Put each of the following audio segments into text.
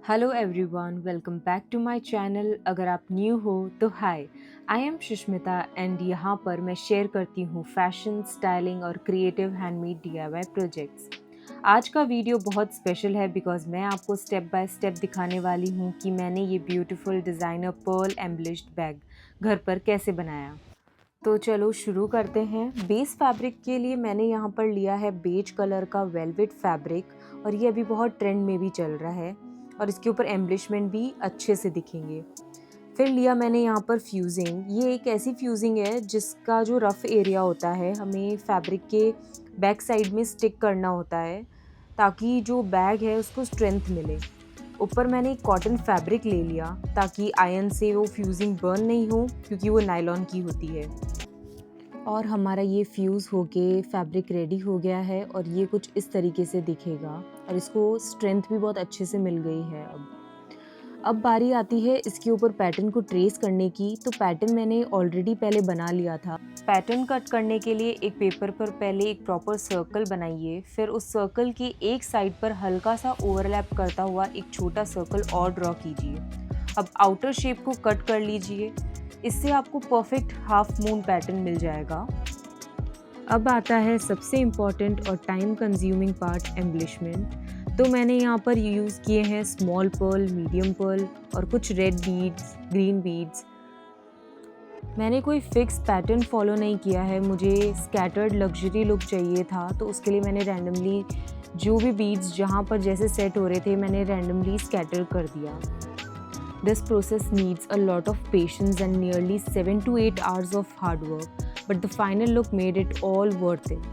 Hello everyone, welcome back to my channel. अगर आप new हो तो hi, I am Sushmita and यहाँ पर मैं शेयर करती हूँ फैशन, स्टाइलिंग और क्रिएटिव हैंडमेड डीआईवाई प्रोजेक्ट्स। आज का वीडियो बहुत स्पेशल है बिकॉज मैं आपको स्टेप बाय स्टेप दिखाने वाली हूँ कि मैंने ये ब्यूटीफुल डिज़ाइनर पर्ल एम्बलिश्ड बैग घर पर कैसे बनाया। तो चलो शुरू करते हैं। बेस फैब्रिक के लिए मैंने यहाँ पर लिया है बेज कलर का वेलवेट फैब्रिक और ये अभी बहुत ट्रेंड में भी चल रहा है और इसके ऊपर एम्बलिशमेंट भी अच्छे से दिखेंगे। फिर लिया मैंने यहाँ पर फ्यूजिंग। ये एक ऐसी फ्यूजिंग है जिसका जो रफ एरिया होता है हमें फैब्रिक के बैक साइड में स्टिक करना होता है ताकि जो बैग है उसको स्ट्रेंथ मिले। ऊपर मैंने एक कॉटन फैब्रिक ले लिया ताकि आयरन से वो फ्यूजिंग बर्न नहीं हो क्योंकि वो नायलॉन की होती है। और हमारा ये फ्यूज़ होके फैब्रिक रेडी हो गया है और ये कुछ इस तरीके से दिखेगा और इसको स्ट्रेंथ भी बहुत अच्छे से मिल गई है। अब बारी आती है इसके ऊपर पैटर्न को ट्रेस करने की। तो पैटर्न मैंने ऑलरेडी पहले बना लिया था। पैटर्न कट करने के लिए एक पेपर पर पहले एक प्रॉपर सर्कल बनाइए, फिर उस सर्कल की एक साइड पर हल्का सा ओवरलैप करता हुआ एक छोटा सर्कल और ड्रॉ कीजिए। अब आउटर शेप को कट कर लीजिए, इससे आपको परफेक्ट हाफ मून पैटर्न मिल जाएगा। अब आता है सबसे इम्पॉर्टेंट और टाइम कंज्यूमिंग पार्ट, एम्बलिशमेंट। तो मैंने यहाँ पर यूज़ किए हैं स्मॉल पर्ल, मीडियम पर्ल और कुछ रेड बीड्स, ग्रीन बीड्स। मैंने कोई फिक्स पैटर्न फॉलो नहीं किया है, मुझे स्कैटर्ड लग्जरी लुक चाहिए था तो उसके लिए मैंने रैंडमली जो भी बीड्स जहाँ पर जैसे सेट हो रहे थे मैंने रैंडमली स्कैटर कर दिया। This process needs a lot of patience and nearly 7 to 8 hours of hard work, but the final look made it all worth it.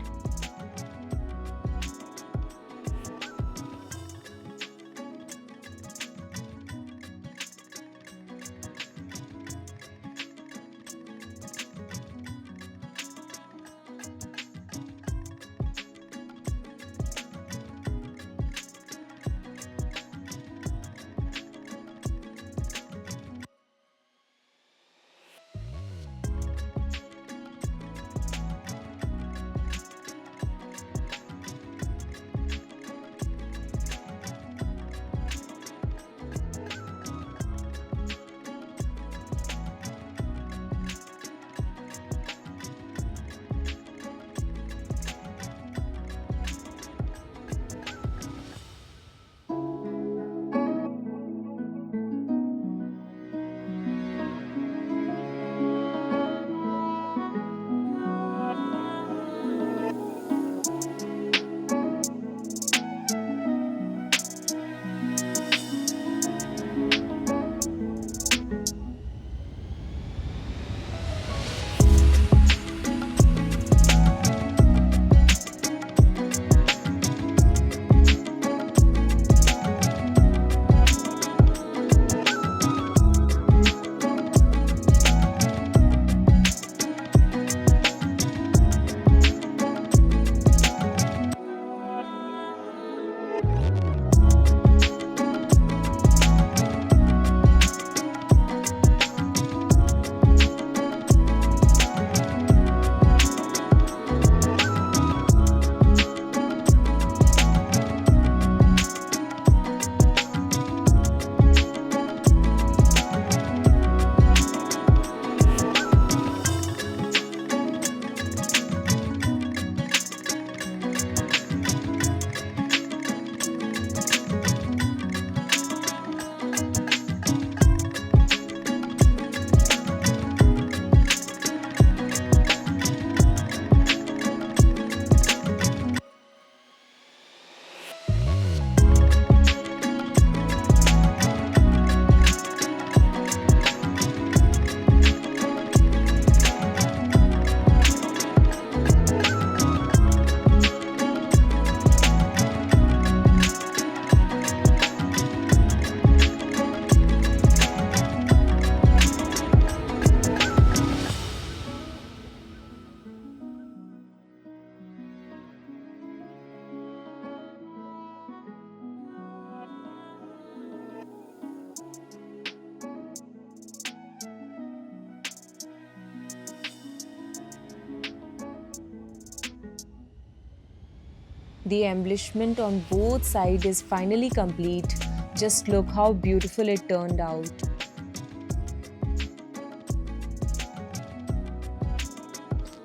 The embellishment on both sides is finally complete. Just look how beautiful it turned out.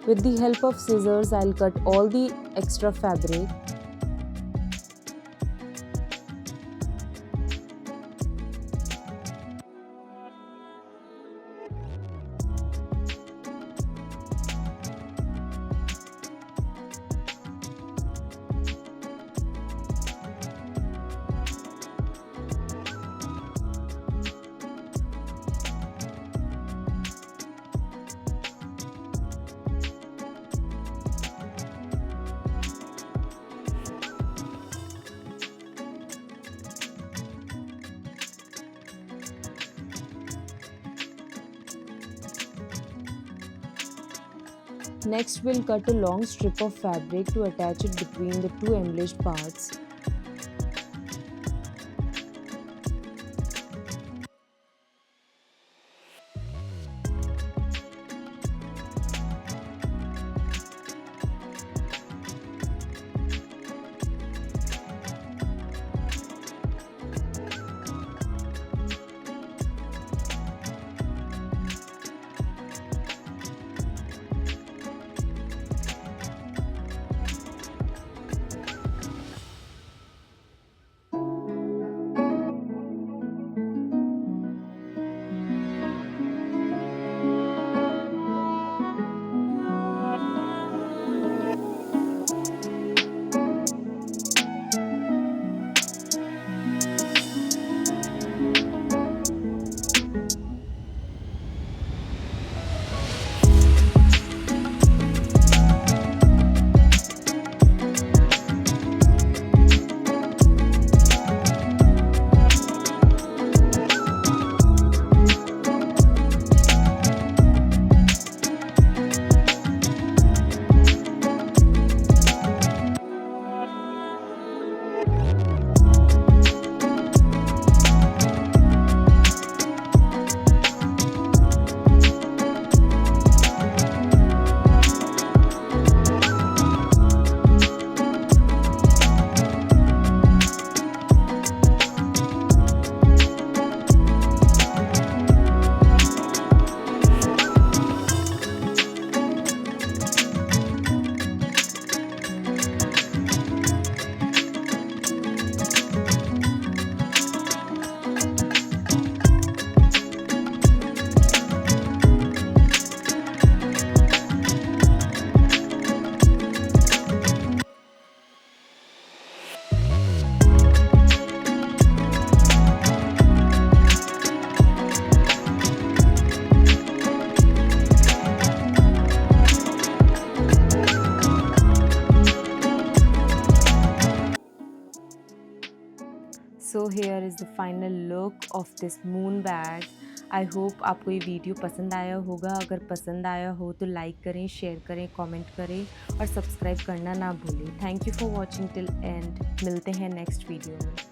With the help of scissors, I'll cut all the extra fabric. Next, we'll cut a long strip of fabric to attach it between the two embellished parts. So here is the final look of this moon bag. I hope आपको ये video पसंद आया होगा. अगर पसंद आया हो तो लाइक करें, शेयर करें, कमेंट करें और सब्सक्राइब करना ना भूलें. Thank you for watching till and. मिलते हैं नेक्स्ट वीडियो में.